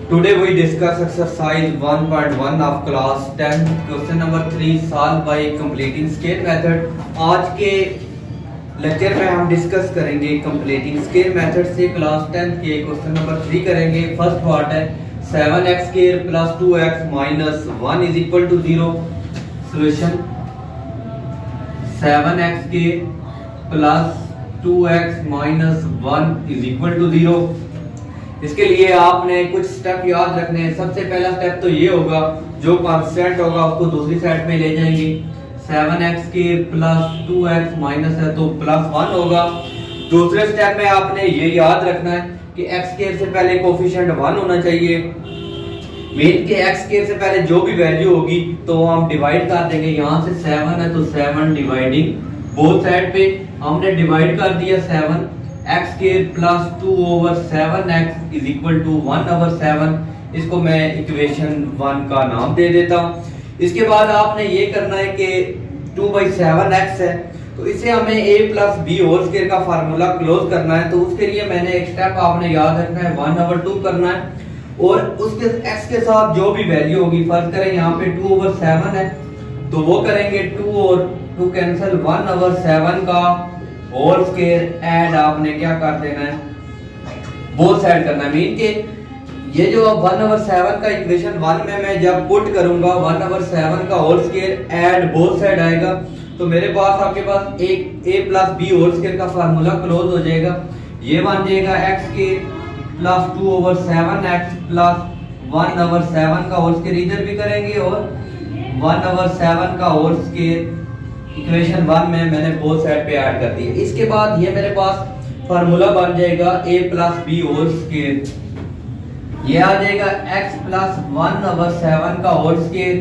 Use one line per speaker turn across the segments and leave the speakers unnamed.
Today we discuss exercise 1.1 of class 10 question number 3 solve by completing scale method। आज के lecture में हम discuss करेंगे completing scale method से क्लास 10 के क्वेश्चन नंबर 3 करेंगे। फर्स्ट पार्ट है 7x square plus 2x minus 1 is equal to 0। Solution 7x square plus 2x minus 1 is equal to 0। इसके लिए आपने कुछ स्टेप याद रखने हैं। सबसे पहला स्टेप तो ये होगा, जो कांस्टेंट होगा उसको दूसरी साइड में ले जाएंगे। 7x के प्लस 2x माइनस है तो प्लस 1 होगा। दूसरे स्टेप में आपने ये याद रखना है कि x स्क्वायर से पहले कोफिशिएंट 1 होना चाहिए। मीन के x स्क्वायर से पहले जो भी वैल्यू होगी तो हम डिवाइड कर देंगे। यहाँ से 7 है तो 7 डिवाइडिंग बोथ साइड पे हमने डिवाइड कर दिया 7 x square plus 2 over 7x is equal to 1 over 7। इसको मैं इक्वेशन 1 का नाम दे देता हूँ। इसके बाद आपने ये करना है कि 2/7x है तो इसे हमें a plus b whole square का फार्मूला क्लोज करना है। तो उसके लिए मैंने एक स्टेप आपने याद रखना है 1/2 करना है और उसके x के साथ जो भी वैल्यू होगी, फर्ज करें यहाँ पे 2/7 है तो वो करेंगे 2 और 2 कैंसिल 1/7 का होल स्क्वायर एंड आपने क्या कर देना है, बोथ साइड करना है। मीन के ये जो 1/7 का इक्वेशन 1 में मैं जब पुट करूंगा 1/7 का whole square and both side आएगा तो मेरे पास आपके पास एक a plus b whole square का फार्मूला क्लोज हो जाएगा। ये बन जाएगा x के प्लस 2/7x प्लस 1/7 का होल स्क्वायर इधर भी करेंगे और 1/7 का होल स्क्वायर इक्वेशन 1 में मैंने बोथ साइड पे ऐड कर दिया। इसके बाद ये मेरे पास फार्मूला बन जाएगा a plus b whole square. ये आ जाएगा x प्लस 1/7 का होल स्क्वायर।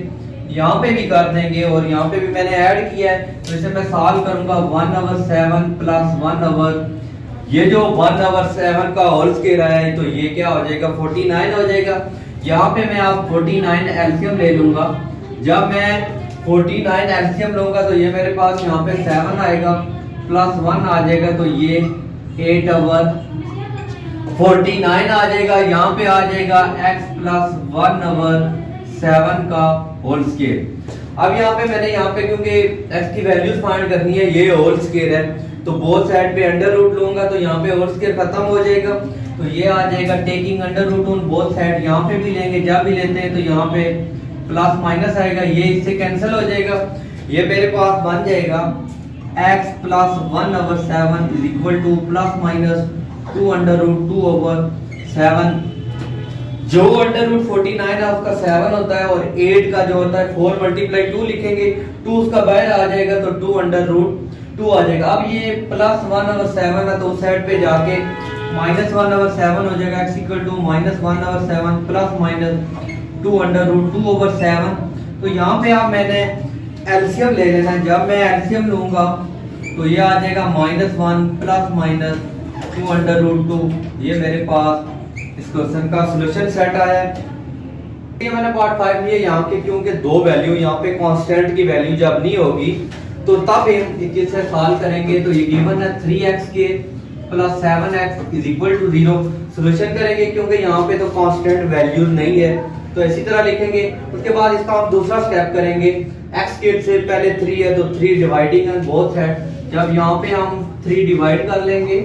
यहाँ पे भी कर देंगे और यहाँ पे भी मैंने ऐड किया है तो इसे मैं सॉल्व करूंगा 1/7 प्लस 1 ये जो 1/7 का होल स्क्वायर आया है तो ये क्या हो जाएगा 49 हो जाएगा। यहाँ पे मैं आप 49 एलसीएम ले लूंगा। जब मैं 49 एलसीएम लूंगा तो ये मेरे पास यहाँ पे 7 आएगा प्लस 1 आ जाएगा तो ये 8/49 आ जाएगा। यहाँ पे आ जाएगा x प्लस 1/7 का होल स्क्वायर। अब यहाँ पे मैंने यहाँ पे क्योंकि x की वैल्यूज फाइंड करनी है, ये होल स्क्वायर है तो बोथ साइड पे अंडर रूट लूंगा तो यहाँ पे होल स्क्वायर खत्म हो जाएगा तो ये आ जाएगा taking under root on both side. यहाँ पे भी लेंगे, जब भी लेते हैं तो यहाँ पे प्लस माइनस आएगा, ये इससे कैंसिल हो जाएगा। ये मेरे पास बन जाएगा x plus 1/7 is equal two plus minus 2√2/7। जो अंडर रूट 49 है उसका 7 होता है और 8 का जो होता है 4 × 2 लिखेंगे, 2 उसका बाहर आ जाएगा तो 2√2 आ जाएगा। अब ये प्लस 1/7 है तो उस साइड पे जाके माइनस 1/7 हो जाएगा। x equal to minus 1/7 plus minus 2√2/7। तो यहाँ पे आप मैंने एलसीएम ले लेना है। जब मैं एलसीएम लूंगा तो ये आ जाएगा -1 प्लस माइनस 2√2। ये मेरे पास इस क्वेश्चन का सॉल्यूशन सेट आया है। ये मैंने पार्ट 5 लिए यहाँ के, क्योंकि दो वैल्यू यहाँ पे कांस्टेंट की वैल्यू जब नहीं होगी तो तब हम इसे सॉल्व करेंगे। तो ये गिवन है 3x के plus 7x is equal to 0। Solution करेंगे क्योंकि यहाँ पे तो कांस्टेंट वैल्यू नहीं है तो इसी तरह लिखेंगे। उसके बाद इसका हम दूसरा स्टेप करेंगे। x के से पहले 3 है तो 3 डिवाइडिंग है बोथ साइड। जब यहाँ पे हम 3 डिवाइड कर लेंगे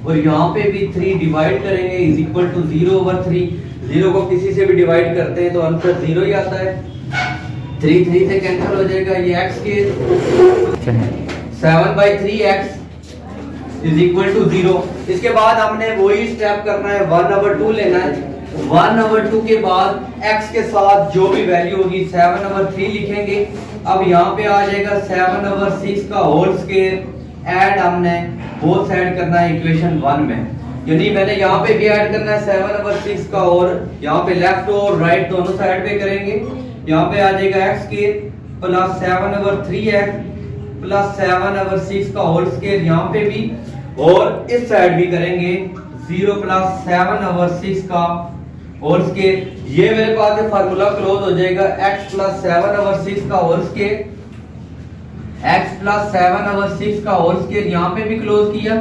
और यहाँ पे भी 3 डिवाइड करेंगे इज इक्वल टू 0/3। 0 को किसी से भी डिवाइड करते हैं तो आंसर 0 ही आता है। 3 3 से कैंसिल हो जाएगा। ये x के 7/3x इज इक्वल टू 0। इसके बाद हमने वही स्टेप करना है 1/2 लेना है। 1/2 के बाद x के साथ जो भी वैल्यू होगी 7/3 लिखेंगे। अब यहाँ पे आ जाएगा 7/6 का होल स्क्वायर एंड हमने बोथ साइड करना है इक्वेशन 1 में। यानी मैंने यहाँ पे भी ऐड करना है 7/6 का और यहाँ पे लेफ्ट और राइट दोनों साइड पे करेंगे। यहाँ पे आ जाएगा x के प्लस 7/3x प्लस 7/6 का होल स्क्वायर यहाँ पे भी, और इस साइड भी करेंगे 0 प्लस 7/6 का होल स्क्वायर। ये मेरे पास ये फार्मूला क्लोज हो जाएगा x प्लस 7/6 का होल स्क्वायर। x प्लस 7/6 का होल स्क्वायर यहाँ पे भी क्लोज किया,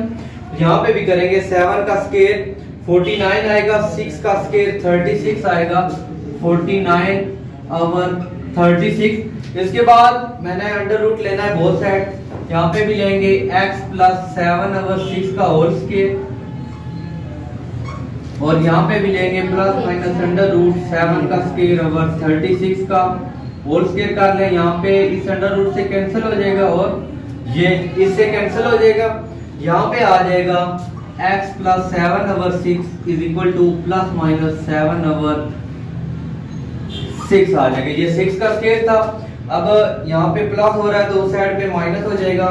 यहाँ पे भी करेंगे 7 का स्क्वायर 49 आएगा, 6 का स्क्वायर 36 आएगा, 49 ओवर 36। इसके बाद मैंने अंडर रूट लेना है बोथ साइड, यहाँ पे भी लेंगे x प्लस 7 ओवर 6 का होल स्क्वायर, और यहाँ पे भी लेंगे प्लस माइनस अंडर रूट 7 का स्क्वायर ओवर 36 का होल स्क्वायर कर लें। यहाँ पे इस अंडर रूट से कैंसिल हो जाएगा और ये इससे कैंसिल हो जाएगा। यहाँ पे आ जाएगा x plus 7 over 6 is equal two plus minus 7 over 6 आ जाएगा। ये 6 का स्क्वायर था, अब यहाँ पे प्लस हो रहा है तो उस साइड पे माइनस हो जाएगा।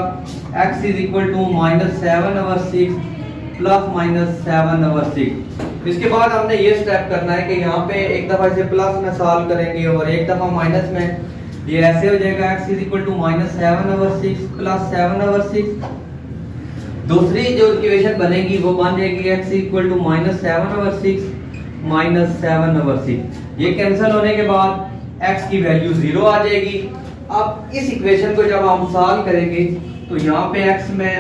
x is equal to minus 7 over 6 plus minus 7 over 6। इसके बाद हमने ये स्टेप करना है कि यहाँ पे एक दफा इसे प्लस में सॉल्व करेंगे और एक दफा माइनस में। ये ऐसे हो जाएगा x is equal to minus 7 over 6 plus 7 over 6। दूसरी जो इक्वेशन बनेगी वो बन जाएगी x equal to minus 7 over 6 minus 7 over 6। ये कैंसिल होने के बाद x की वैल्यू 0 आ जाएगी। अब इस इक्वेशन को जब हम सॉल्व करेंगे तो यहाँ पे x में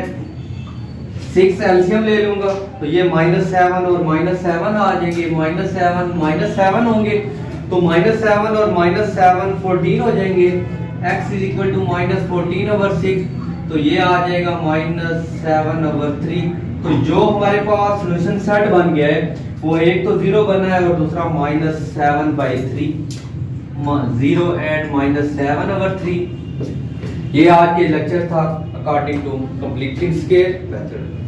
6 एलसीएम ले लूंगा तो ये -7 और -7 आ जाएंगे, -7 होंगे तो -7 और -7 14 हो जाएंगे। x is equal to -14 over 6 तो ये आ जाएगा -7 ओवर 3। तो जो हमारे पास सॉल्यूशन सेट बन गया है वो एक तो 0 बना है और दूसरा -7/3, 0 एंड -7 ओवर 3। ये आज के लेक्चर था according to completing square method.